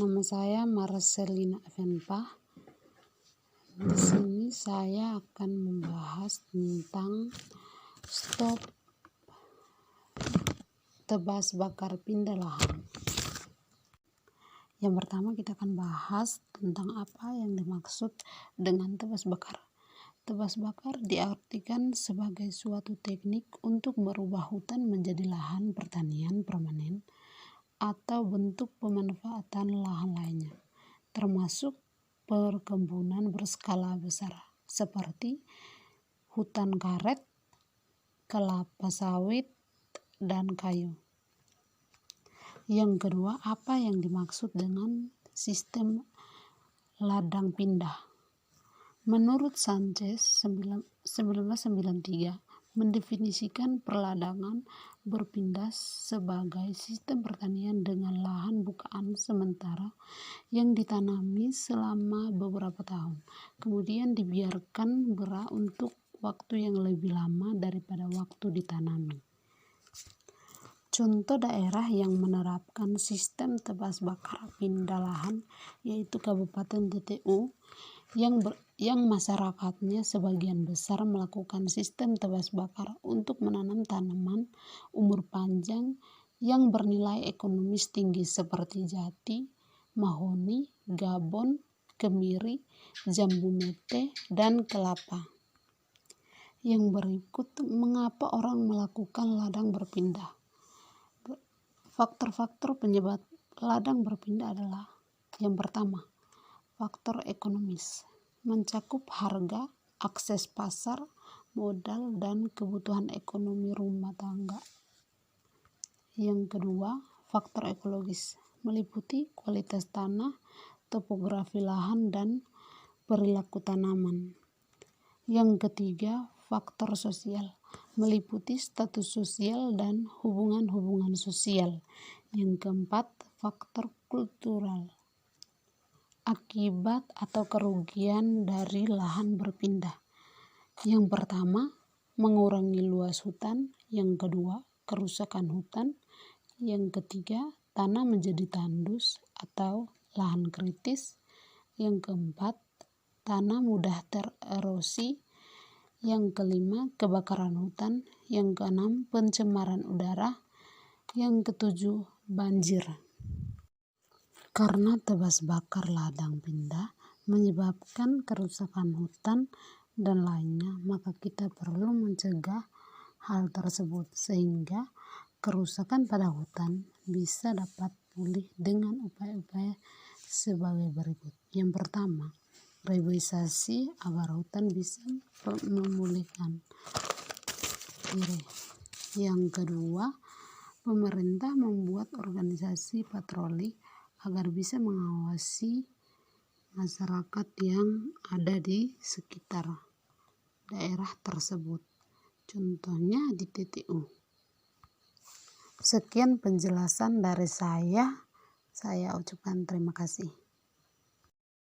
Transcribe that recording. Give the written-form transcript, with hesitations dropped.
Nama saya Marcelina Venpa. Di sini saya akan membahas tentang stop tebas bakar pindah lahan. Yang pertama kita akan bahas tentang apa yang dimaksud dengan tebas bakar. Tebas bakar diartikan sebagai suatu teknik untuk merubah hutan menjadi lahan pertanian permanen atau bentuk pemanfaatan lahan lainnya, termasuk perkebunan berskala besar seperti hutan karet, kelapa sawit, dan kayu. Yang kedua, apa yang dimaksud dengan sistem ladang pindah? Menurut Sanchez 1993 mendefinisikan perladangan berpindah sebagai sistem pertanian dengan lahan bukaan sementara yang ditanami selama beberapa tahun, kemudian dibiarkan berah untuk waktu yang lebih lama daripada waktu ditanami. Contoh daerah yang menerapkan sistem tebas bakar pindah lahan yaitu Kabupaten TTU yang masyarakatnya sebagian besar melakukan sistem tebas bakar untuk menanam tanaman umur panjang yang bernilai ekonomis tinggi seperti jati, mahoni, gabon, kemiri, jambu mete, dan kelapa. Yang berikut mengapa orang melakukan ladang berpindah. Faktor-faktor penyebab ladang berpindah adalah: yang pertama, faktor ekonomis, mencakup harga, akses pasar, modal, dan kebutuhan ekonomi rumah tangga. Yang kedua, faktor ekologis, meliputi kualitas tanah, topografi lahan, dan perilaku tanaman. Yang ketiga, faktor sosial, meliputi status sosial dan hubungan-hubungan sosial. Yang keempat, faktor kultural, akibat atau kerugian dari lahan berpindah. Yang pertama, mengurangi luas hutan. Yang kedua, kerusakan hutan. Yang ketiga, tanah menjadi tandus atau lahan kritis. Yang keempat, tanah mudah tererosi. Yang kelima, kebakaran hutan. Yang keenam, pencemaran udara. Yang ketujuh, banjir. Karena tebas bakar ladang pindah menyebabkan kerusakan hutan dan lainnya, maka kita perlu mencegah hal tersebut sehingga kerusakan pada hutan bisa dapat pulih dengan upaya-upaya sebagai berikut. Yang pertama, reboisasi agar hutan bisa memulihkan diri. Yang kedua, pemerintah membuat organisasi patroli agar bisa mengawasi masyarakat yang ada di sekitar daerah tersebut. Contohnya di TTU. Sekian penjelasan dari saya. Saya ucapkan terima kasih.